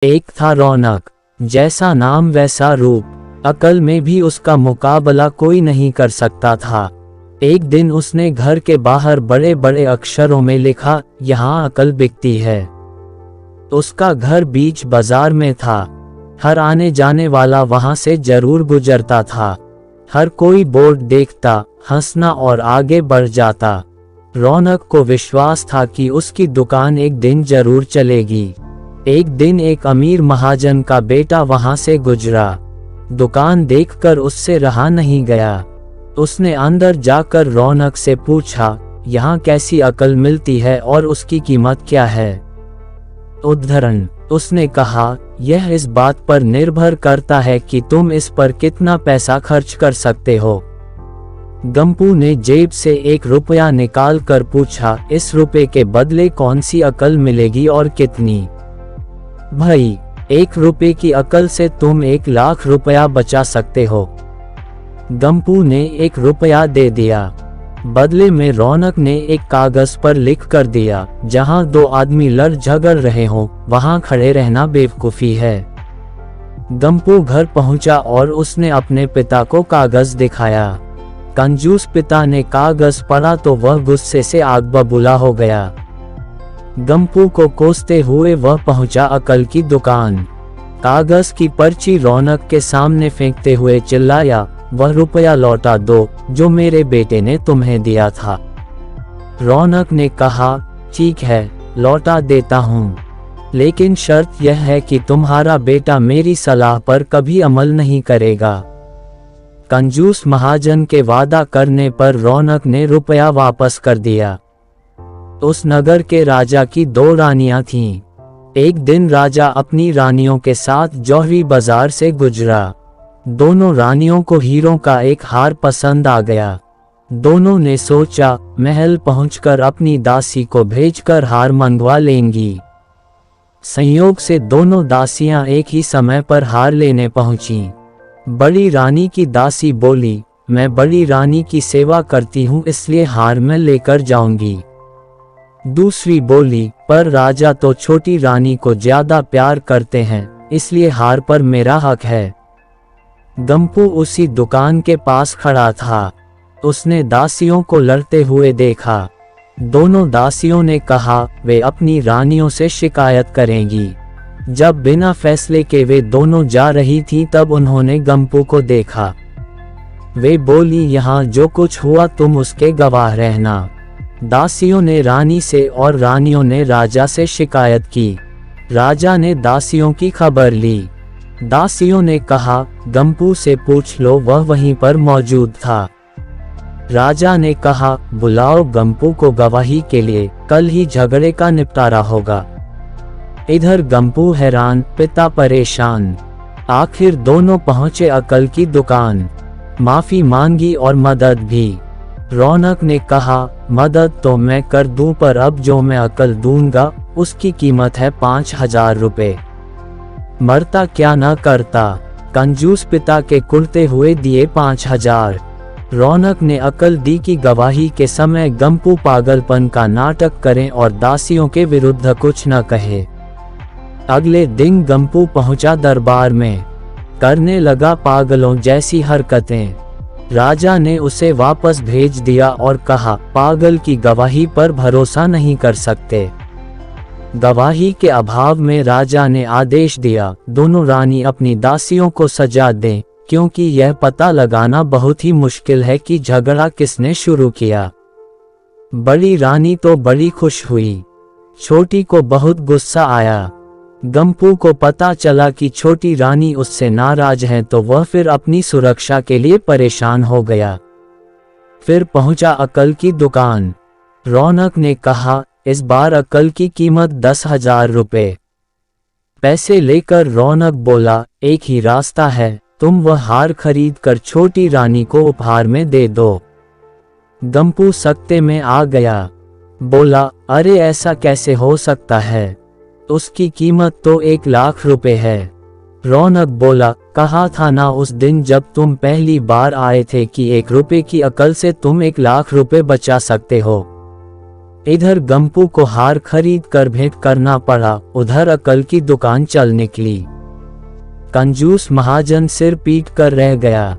एक था रौनक, जैसा नाम वैसा रूप, अकल में भी उसका मुकाबला कोई नहीं कर सकता था। एक दिन उसने घर के बाहर बड़े बड़े अक्षरों में लिखा, यहाँ अकल बिकती है। उसका घर बीच बाजार में था। हर आने जाने वाला वहां से जरूर गुजरता था। हर कोई बोर्ड देखता, हंसना और आगे बढ़ जाता। रौनक को विश्वास था कि उसकी दुकान एक दिन जरूर चलेगी। एक दिन एक अमीर महाजन का बेटा वहां से गुजरा। दुकान देखकर उससे रहा नहीं गया। उसने अंदर जाकर रौनक से पूछा, यहाँ कैसी अकल मिलती है और उसकी कीमत क्या है? उद्धरण, उसने कहा, यह इस बात पर निर्भर करता है कि तुम इस पर कितना पैसा खर्च कर सकते हो। गंपू ने जेब से 1 रुपया निकाल कर पूछा, इस रुपए के बदले कौन सी अकल मिलेगी और कितनी? भाई, 1 रुपए की अकल से तुम 1 लाख रुपया बचा सकते हो। गंपू ने 1 रुपया दे दिया। बदले में रौनक ने एक कागज पर लिख कर दिया, जहां 2 आदमी लड़ झगड़ रहे हों, वहां खड़े रहना बेवकूफी है। गंपू घर पहुंचा और उसने अपने पिता को कागज दिखाया। कंजूस पिता ने कागज पढ़ा तो वह गुस्से से आग बबूला हो गया। गंपू को कोसते हुए वह पहुंचा अकल की दुकान। कागज की पर्ची रौनक के सामने फेंकते हुए चिल्लाया, वह रुपया लौटा दो जो मेरे बेटे ने तुम्हें दिया था। रौनक ने कहा, ठीक है, लौटा देता हूँ, लेकिन शर्त यह है कि तुम्हारा बेटा मेरी सलाह पर कभी अमल नहीं करेगा। कंजूस महाजन के वादा करने पर रौनक ने रुपया वापस कर दिया। उस नगर के राजा की 2 रानियां थीं। एक दिन राजा अपनी रानियों के साथ जौहरी बाजार से गुजरा। दोनों रानियों को हीरों का एक हार पसंद आ गया। दोनों ने सोचा, महल पहुंचकर अपनी दासी को भेजकर हार मंगवा लेंगी। संयोग से दोनों दासियां एक ही समय पर हार लेने पहुंची। बड़ी रानी की दासी बोली, मैं बड़ी रानी की सेवा करती हूँ, इसलिए हार मैं लेकर जाऊंगी। दूसरी बोली, पर राजा तो छोटी रानी को ज्यादा प्यार करते हैं, इसलिए हार पर मेरा हक है। गंपू उसी दुकान के पास खड़ा था। उसने दासियों को लड़ते हुए देखा। दोनों दासियों ने कहा, वे अपनी रानियों से शिकायत करेंगी। जब बिना फैसले के वे दोनों जा रही थीं, तब उन्होंने गंपू को देखा। वे बोली, यहाँ जो कुछ हुआ तुम उसके गवाह रहना। दासियों ने रानी से और रानियों ने राजा से शिकायत की। राजा ने दासियों की खबर ली। दासियों ने कहा, गंपू से पूछ लो, वह वहीं पर मौजूद था। राजा ने कहा, बुलाओ गंपू को गवाही के लिए, कल ही झगड़े का निपटारा होगा। इधर गंपू हैरान, पिता परेशान। आखिर दोनों पहुंचे अकल की दुकान। माफी मांगी और मदद भी। रौनक ने कहा, मदद तो मैं कर दूं, पर अब जो मैं अकल दूंगा उसकी कीमत है 5000 रुपए। मरता क्या न करता। कंजूस पिता के कुड़ते हुए दिए 5000। रौनक ने अकल दी कि गवाही के समय गंपू पागलपन का नाटक करें और दासियों के विरुद्ध कुछ न कहे। अगले दिन गंपू पहुंचा दरबार में। करने लगा पागलों जैसी हरकतें। राजा ने उसे वापस भेज दिया और कहा, पागल की गवाही पर भरोसा नहीं कर सकते। गवाही के अभाव में राजा ने आदेश दिया, दोनों रानी अपनी दासियों को सजा दें, क्योंकि यह पता लगाना बहुत ही मुश्किल है कि झगड़ा किसने शुरू किया। बड़ी रानी तो बड़ी खुश हुई। छोटी को बहुत गुस्सा आया। गंपू को पता चला कि छोटी रानी उससे नाराज है, तो वह फिर अपनी सुरक्षा के लिए परेशान हो गया। फिर पहुंचा अकल की दुकान। रौनक ने कहा, इस बार अकल की कीमत 10,000 रुपए। पैसे लेकर रौनक बोला, एक ही रास्ता है, तुम वह हार खरीद कर छोटी रानी को उपहार में दे दो। गंपू सकते में आ गया। बोला, अरे ऐसा कैसे हो सकता है, उसकी कीमत तो 1 लाख रुपए है। रौनक बोला, कहा था ना उस दिन जब तुम पहली बार आए थे कि 1 रुपए की अकल से तुम 1 लाख रुपए बचा सकते हो। इधर गंपू को हार खरीद कर भेंट करना पड़ा, उधर अकल की दुकान चल निकली। कंजूस महाजन सिर पीट कर रह गया।